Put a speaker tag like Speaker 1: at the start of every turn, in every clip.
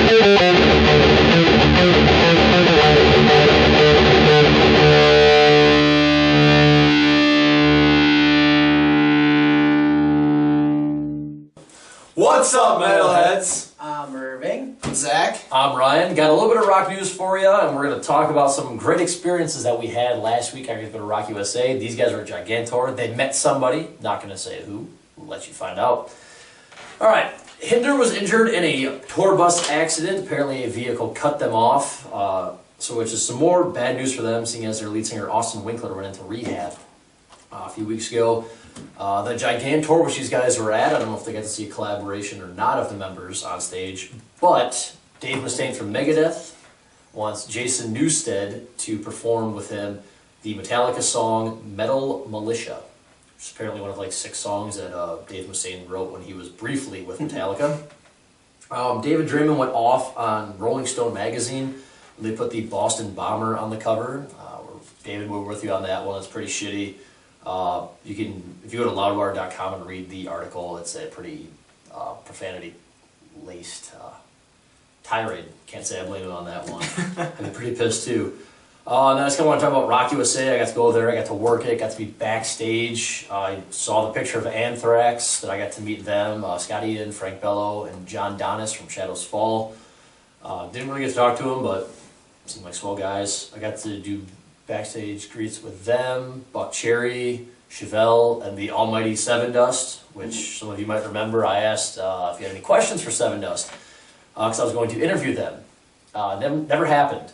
Speaker 1: What's up, metalheads?
Speaker 2: I'm Irving.
Speaker 1: I'm Zach.
Speaker 3: I'm Ryan. Got a little bit of rock news for you, and we're going to talk about some great experiences that we had last week after we go to Rock USA. These guys were at Gigantor. They met somebody. Not going to say who. We'll let you find out. All right. Hinder was injured in a tour bus accident. Apparently, a vehicle cut them off. Which is some more bad news for them, seeing as their lead singer Austin Winkler went into rehab a few weeks ago. The Gigantor, which these guys were at, I don't know if they got to see a collaboration or not of the members on stage, but Dave Mustaine from Megadeth wants Jason Newsted to perform with him the Metallica song Metal Militia, which is apparently one of like 6 songs that Dave Mustaine wrote when he was briefly with Metallica. David Draymond went off on Rolling Stone magazine. They put the Boston Bomber on the cover. David, we're with you on that one. It's pretty shitty. You can, if you go to loudwire.com and read the article, it's a pretty profanity-laced tirade. Can't say I blame him on that one. I'm pretty pissed too. And then I just want to talk about Rock USA. I got to go there. I got to work it. Got to be backstage. I saw the picture of Anthrax. That I got to meet them. Scott Ian, Frank Bello, and John Donis from Shadows Fall. Didn't really get to talk to them, but seemed like swell guys. I got to do backstage greets with them, Buck Cherry, Chevelle, and the almighty Seven Dust, which some of you might remember. I asked if you had any questions for Seven Dust, because I was going to interview them. Never happened.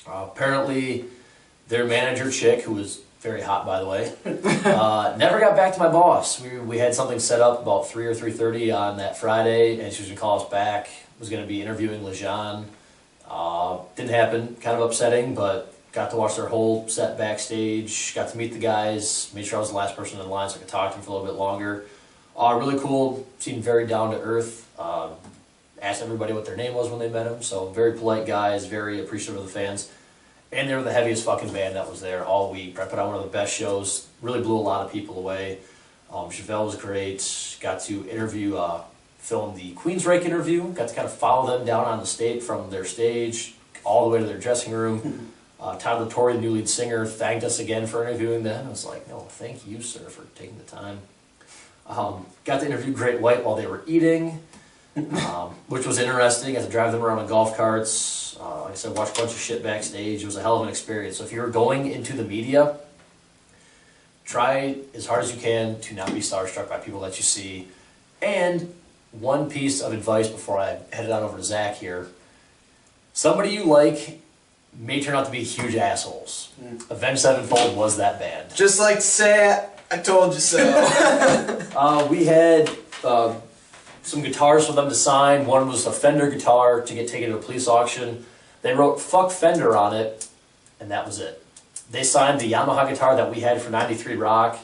Speaker 3: Apparently, their manager chick, who was very hot by the way, never got back to my boss. We had something set up about 3 or 3:30 on that Friday, and she was going to call us back. Was going to be interviewing Lejean. Didn't happen. Kind of upsetting, but got to watch their whole set backstage. Got to meet the guys. Made sure I was the last person in line so I could talk to them for a little bit longer. Really cool. Seemed very down to earth. Asked everybody what their name was when they met him. So very polite guys. Very appreciative of the fans. And they were the heaviest fucking band that was there all week. I put on one of the best shows. Really blew a lot of people away. Chevelle was great. Got to interview, film the Queensryche interview. Got to kind of follow them down on the stage from their stage all the way to their dressing room. Tyler Torrey, the new lead singer, thanked us again for interviewing them. I was like, no, thank you, sir, for taking the time. Got to interview Great White while they were eating, which was interesting. Got to drive them around on golf carts. Like I said, watch a bunch of shit backstage. It was a hell of an experience. So if you're going into the media, try as hard as you can to not be starstruck by people that you see. And one piece of advice before I head it on over to Zach here. Somebody you like may turn out to be huge assholes. Avenged Sevenfold was that band.
Speaker 1: Just like to say, I told you so.
Speaker 3: We had some guitars for them to sign. One was a Fender guitar to get taken to a police auction. They wrote "fuck Fender" on it, and that was it. They signed the Yamaha guitar that we had for 93 Rock.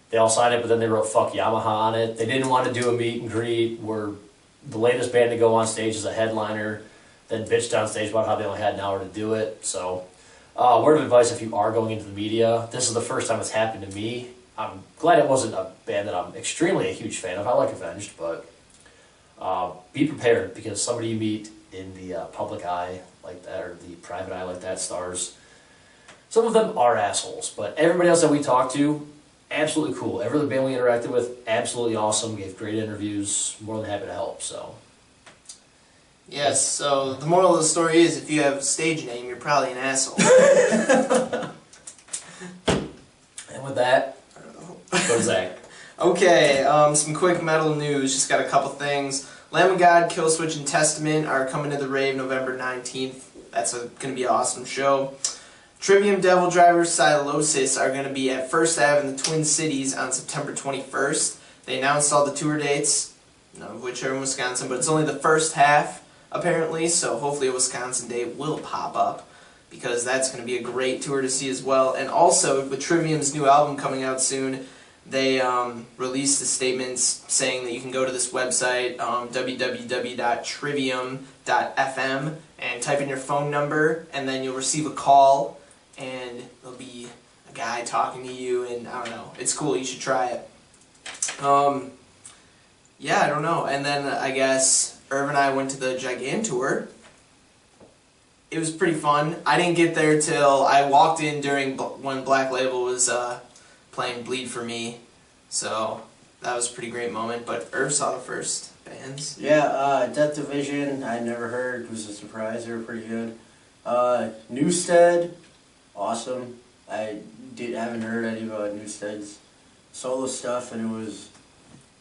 Speaker 3: They all signed it, but then they wrote "fuck Yamaha" on it. They didn't want to do a meet and greet. We're the latest band to go on stage as a headliner. Then bitched on stage about how they only had an hour to do it. So, word of advice if you are going into the media, this is the first time it's happened to me. I'm glad it wasn't a band that I'm extremely a huge fan of. I like Avenged, but be prepared, because somebody you meet in the public eye like that, or the private eye like that, stars, some of them are assholes, but everybody else that we talked to, absolutely cool. Every other band we interacted with, absolutely awesome, gave great interviews, more than happy to help, so.
Speaker 2: Yes, so the moral of the story is, if you have a stage name, you're probably an asshole.
Speaker 3: And with that, go to Zach.
Speaker 2: Okay, some quick metal news, just got a couple things. Lamb of God, Killswitch, and Testament are coming to the rave November 19th. That's going to be an awesome show. Trivium, Devil Driver, Silosis are going to be at First Ave in the Twin Cities on September 21st. They announced all the tour dates, none of which are in Wisconsin, but it's only the first half, apparently, so hopefully a Wisconsin date will pop up, because that's going to be a great tour to see as well. And also, with Trivium's new album coming out soon, they released a statement saying that you can go to this website, www.trivium.fm, and type in your phone number, and then you'll receive a call, and there'll be a guy talking to you, and I don't know, it's cool, you should try it. Yeah, I don't know. And then I guess Irv and I went to the Gigantour. It was pretty fun. I didn't get there till I walked in during when Black Label was playing Bleed For Me, so that was a pretty great moment. But Irv saw the first bands.
Speaker 4: Yeah, Death Division, I never heard, was a surprise, they were pretty good. Newstead, awesome. Haven't heard any of Newstead's solo stuff, and it was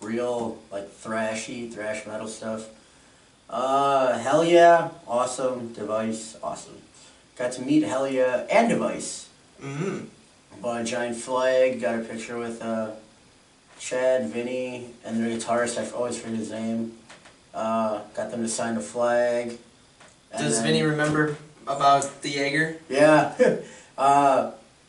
Speaker 4: real, like, thrash metal stuff. Hell Yeah, awesome. Device, awesome. Got to meet Hell Yeah and Device.
Speaker 2: Mm-hmm.
Speaker 4: Bought a giant flag, got a picture with Chad, Vinny, and the guitarist, I always forget his name. Got them to sign the flag.
Speaker 2: Does Vinny remember about the Jaeger?
Speaker 4: Yeah.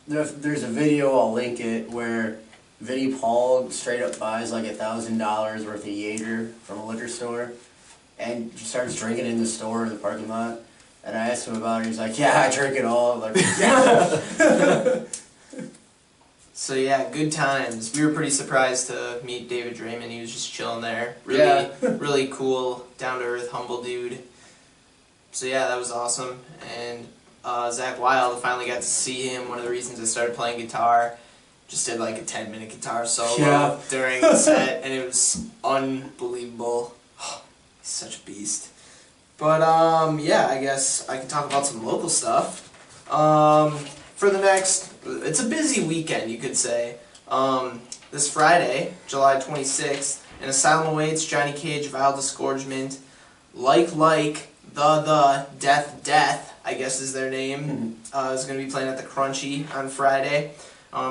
Speaker 4: There's a video, I'll link it, where Vinny Paul straight up buys like $1,000 worth of Jaeger from a liquor store and just starts drinking in the store in the parking lot. And I asked him about it, he's like, yeah, I drink it all. I'm like, yeah.
Speaker 2: So yeah, good times. We were pretty surprised to meet David Draymond. He was just chilling there. Really cool, down-to-earth, humble dude. So yeah, that was awesome. And Zach Wilde, I finally got to see him. One of the reasons I started playing guitar. Just did like a 10-minute guitar solo during the set, and it was unbelievable. He's such a beast. But yeah, I guess I can talk about some local stuff. For the next, it's a busy weekend, you could say. This Friday, July 26th, an asylum awaits Johnny Cage, Vile Disgorgement, like the Death, I guess is their name, is going to be playing at the Crunchy on Friday.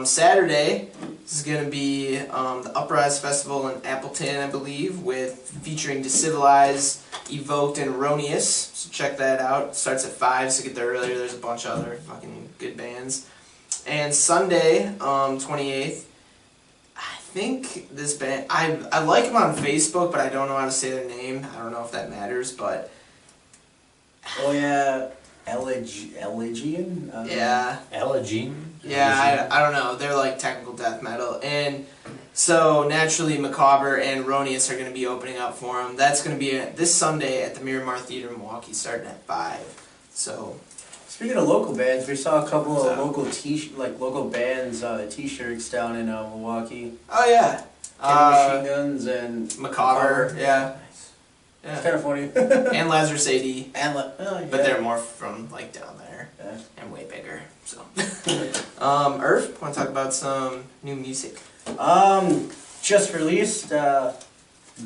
Speaker 2: Saturday, this is going to be the Uprise Festival in Appleton, I believe, featuring Decivilized, Evoked, and Erroneous. So check that out. It starts at 5, so get there earlier. There's a bunch of other fucking good bands. And Sunday, 28th, I think this band, I like them on Facebook, but I don't know how to say their name. I don't know if that matters, but...
Speaker 4: Oh yeah, Elegian?
Speaker 2: Yeah.
Speaker 3: Elegian?
Speaker 2: Yeah, I don't know. They're like technical death metal. And so, naturally, Macabre and Erroneous are going to be opening up for them. That's going to be this Sunday at the Miramar Theater in Milwaukee, starting at 5. So...
Speaker 4: Speaking of local bands, we saw a couple of local bands T-shirts down in Milwaukee.
Speaker 2: Oh yeah,
Speaker 4: Machine Guns and
Speaker 2: Macabre. Yeah,
Speaker 4: it's kind of funny.
Speaker 2: And Lazarus AD.
Speaker 4: Yeah.
Speaker 2: But they're more from like down there and way bigger. So, Irv, want to talk about some new music?
Speaker 4: Just released.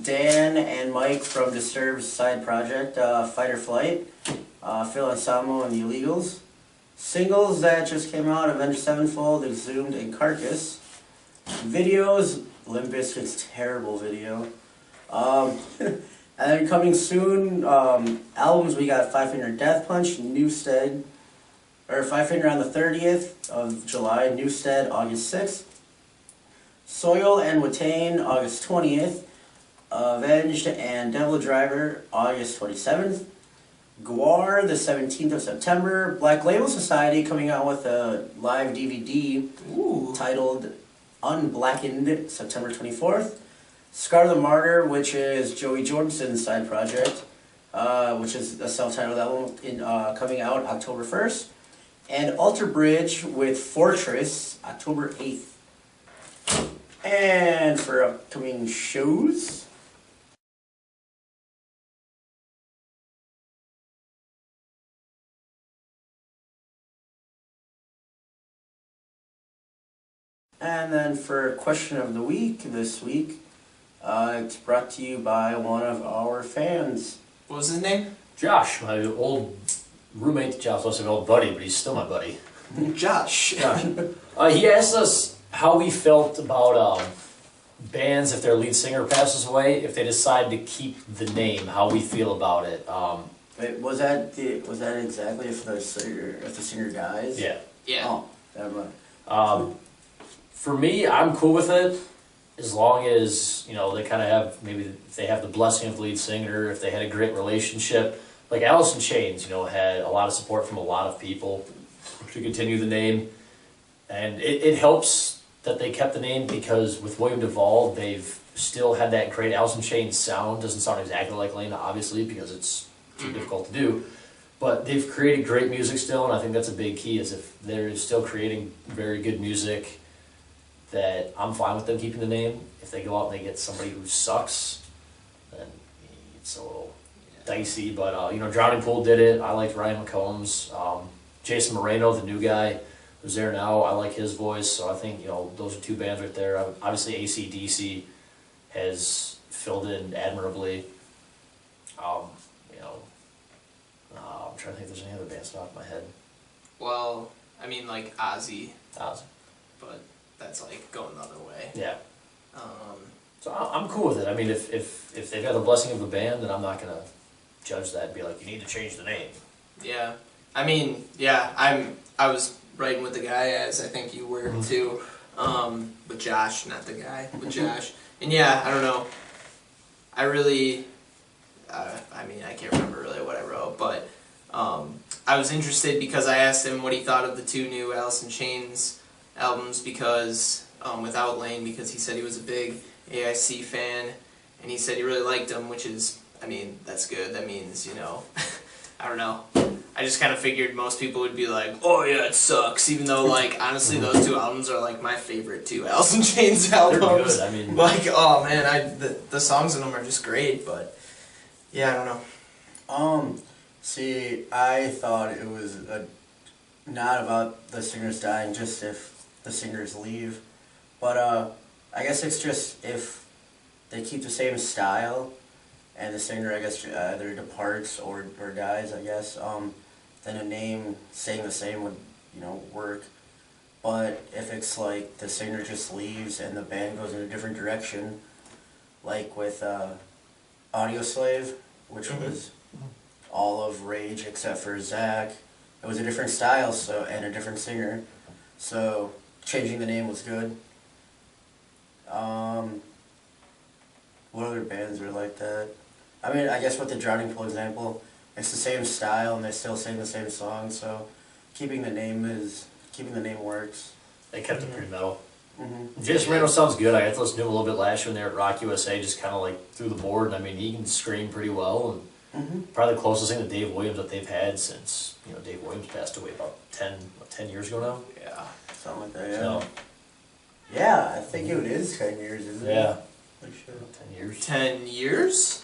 Speaker 4: Dan and Mike from Disturbed's side project, Fight or Flight. Phil Anselmo and the Illegals. Singles that just came out, Avenged Sevenfold, Exhumed, and Carcass. Videos, Limp Bizkit's terrible video. And then coming soon, albums, we got Five Finger Death Punch, Newstead, or Five Finger on the 30th of July, Newstead, August 6th. Soil and Watain, August 20th. Avenged and Devil Driver, August 27th. Guar, the 17th of September. Black Label Society coming out with a live DVD titled Unblackened, September 24th. Scar the Martyr, which is Joey Jordison's side project, which is a self-titled album coming out October 1st. And Alter Bridge with Fortress, October 8th. And for upcoming shows... And then for question of the week this week, it's brought to you by one of our fans.
Speaker 2: What was his name?
Speaker 3: Josh, my old roommate. Josh was an old buddy, but he's still my buddy.
Speaker 2: Josh.
Speaker 3: He asked us how we felt about bands if their lead singer passes away, if they decide to keep the name, how we feel about it.
Speaker 4: Wait, was that exactly if the singer dies?
Speaker 3: Yeah.
Speaker 2: Yeah.
Speaker 4: Oh, never mind.
Speaker 3: For me, I'm cool with it, as long as, you know, they kind of have, maybe if they have the blessing of the lead singer, if they had a great relationship. Like Alice in Chains, you know, had a lot of support from a lot of people to continue the name. And it helps that they kept the name, because with William Duvall, they've still had that great Alice in Chains sound. Doesn't sound exactly like Lena, obviously, because it's too difficult to do. But they've created great music still, and I think that's a big key, is if they're still creating very good music, that I'm fine with them keeping the name. If they go out and they get somebody who sucks, then it's a little dicey. But, you know, Drowning Pool did it. I liked Ryan McCombs. Jason Moreno, the new guy who's there now, I like his voice. So I think, you know, those are two bands right there. Obviously, AC/DC has filled in admirably. You know, I'm trying to think if there's any other bands off my head.
Speaker 2: Well, I mean, like Ozzy,
Speaker 3: Ozzy.
Speaker 2: but that's like going the other way.
Speaker 3: Yeah.
Speaker 2: Um,
Speaker 3: So I'm cool with it. I mean, if they've got the blessing of the band, then I'm not gonna judge that and be like, you need to change the name.
Speaker 2: yeah. I mean, yeah, I was writing with the guy, as I think you were too, with Josh, not the guy, with Josh. And yeah, I don't know. I really, I mean, I can't remember really what I wrote, but I was interested because I asked him what he thought of the two new Alice in Chains albums, because without Lane, because he said he was a big AIC fan, and he said he really liked them, which is, I mean, that's good. That means, you know, I don't know. I just kind of figured most people would be like, oh yeah, it sucks, even though, like, honestly, those two albums are, like, my favorite two Alice in Chains albums.
Speaker 3: They're good, I mean...
Speaker 2: Like, oh man, the songs in them are just great, but, yeah, I don't know.
Speaker 4: See, I thought it was not about the singers dying, just if the singers leave. But, I guess it's just if they keep the same style, and the singer, I guess, either departs or dies, I guess, then a name staying the same would, you know, work. But if it's like the singer just leaves and the band goes in a different direction, like with Audio Slave, which was all of Rage except for Zach, it was a different style, so, and a different singer, so changing the name was good. What other bands are like that? I mean, I guess with the Drowning Pool example, it's the same style and they still sing the same song, so keeping the name works.
Speaker 3: They kept it pretty metal.
Speaker 4: Mm-hmm.
Speaker 3: Jason Moreno sounds good. I got to listen to him a little bit last year when they were at Rock USA, just kind of like through the board. And I mean, he can scream pretty well, and probably the closest thing to Dave Williams that they've had since, you know, Dave Williams passed away about 10 years ago now.
Speaker 2: Yeah.
Speaker 4: Something like that, yeah.
Speaker 3: So,
Speaker 4: Yeah, I think it is 10 years, isn't it?
Speaker 3: yeah,
Speaker 4: Like shit.
Speaker 3: 10 years.
Speaker 2: 10 years?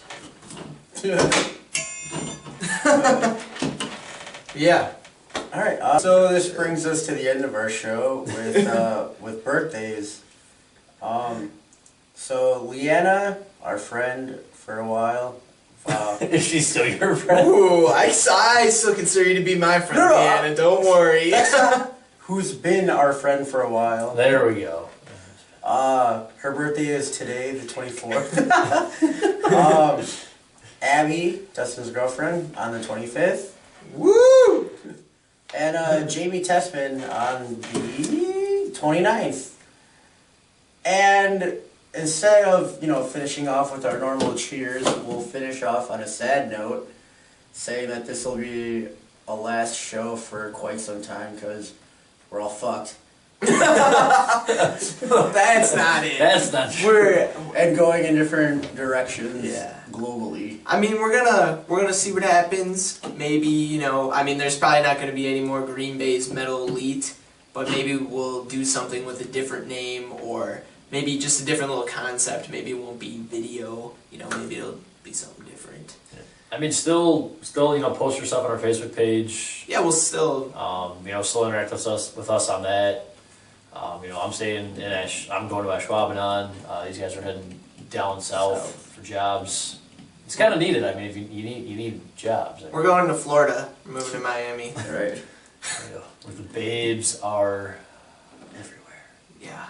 Speaker 2: Yeah.
Speaker 4: Alright, so this brings us to the end of our show with birthdays. So Leanna, our friend for a while.
Speaker 3: Is she still your friend?
Speaker 2: Ooh, I still consider you to be my friend,
Speaker 4: No,
Speaker 2: Leanna, don't worry.
Speaker 4: Who's been our friend for a while.
Speaker 3: There we go.
Speaker 4: Her birthday is today, the 24th. Abby, Dustin's girlfriend, on the 25th.
Speaker 2: Woo!
Speaker 4: And Jamie Tessman on the 29th. And instead of, you know, finishing off with our normal cheers, we'll finish off on a sad note, saying that this will be a last show for quite some time, because we're all fucked.
Speaker 2: That's not it.
Speaker 3: That's not true.
Speaker 4: And going in different directions,
Speaker 2: Yeah.
Speaker 4: globally.
Speaker 2: I mean, we're gonna see what happens. Maybe, you know, I mean, there's probably not gonna be any more Green Bay's Metal Elite, but maybe we'll do something with a different name, or maybe just a different little concept. Maybe it won't be video. You know, maybe it'll be something different.
Speaker 3: I mean, still, you know, post your stuff on our Facebook page.
Speaker 2: Yeah, we'll still.
Speaker 3: You know, still interact with us on that. You know, I'm staying in I'm going to Ashwaubenon. These guys are heading down south for jobs. It's kind of needed. I mean, if you need jobs. I mean,
Speaker 2: We're going to Florida. We're moving to Miami.
Speaker 4: Right.
Speaker 3: you know, where the babes are everywhere.
Speaker 2: Yeah.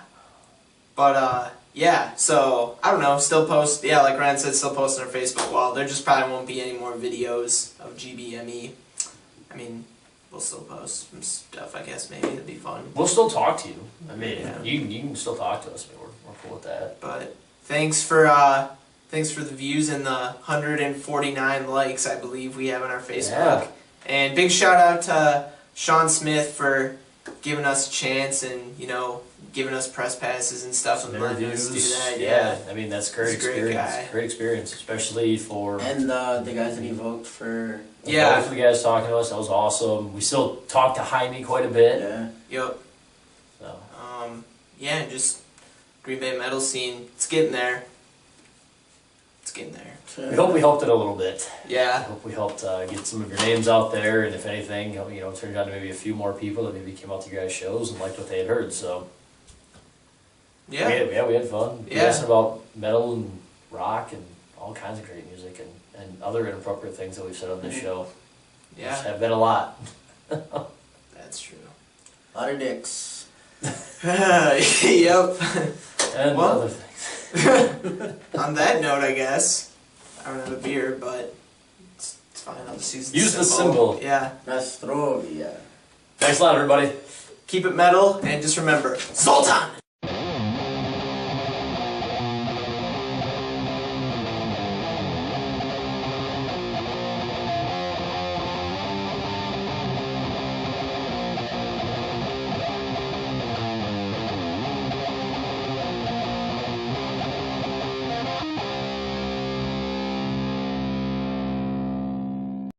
Speaker 2: But, yeah, so, I don't know, still post, yeah, like Ryan said, still post on our Facebook wall. There just probably won't be any more videos of GBME. I mean, we'll still post some stuff, I guess, maybe, it'd be fun.
Speaker 3: We'll still talk to you. I mean,
Speaker 2: Yeah.
Speaker 3: you can still talk to us. I mean, we're cool with that.
Speaker 2: But, thanks for the views and the 149 likes, I believe, we have on our Facebook.
Speaker 3: Yeah.
Speaker 2: And big shout out to Sean Smith for giving us a chance and, you know, giving us press passes and stuff and letting us do
Speaker 3: Interviews.
Speaker 2: that.
Speaker 3: Yeah, I mean that's great
Speaker 2: He's a great
Speaker 3: experience.
Speaker 2: guy.
Speaker 3: Great experience, especially for
Speaker 4: And the guys that he evoked for.
Speaker 2: Yeah.
Speaker 3: both of the guys talking to us. That was awesome. We still talk to Jaime quite a bit.
Speaker 4: Yeah.
Speaker 2: Yep.
Speaker 3: So.
Speaker 2: Yeah, and just Green Bay metal scene. It's getting there. It's getting there.
Speaker 3: We hope we helped it a little bit. I
Speaker 2: Yeah.
Speaker 3: hope we helped get some of your names out there, and if anything, you know, turned out to maybe a few more people that maybe came out to your guys' shows and liked what they had heard. So
Speaker 2: Yeah.
Speaker 3: we had fun.
Speaker 2: Yeah.
Speaker 3: Listening about metal and rock and all kinds of great music and other inappropriate things that we've said on this show.
Speaker 2: Yeah.
Speaker 3: Which have been a lot.
Speaker 2: That's true.
Speaker 4: A lot of dicks.
Speaker 2: Yep.
Speaker 3: And
Speaker 2: Well-
Speaker 3: other things.
Speaker 2: On that note, I guess I don't have a beer, but it's fine. I'll just use
Speaker 3: Use the symbol.
Speaker 2: Yeah.
Speaker 4: Nastrovia.
Speaker 3: Thanks a lot, everybody.
Speaker 2: Keep it metal, and just remember, Zoltan!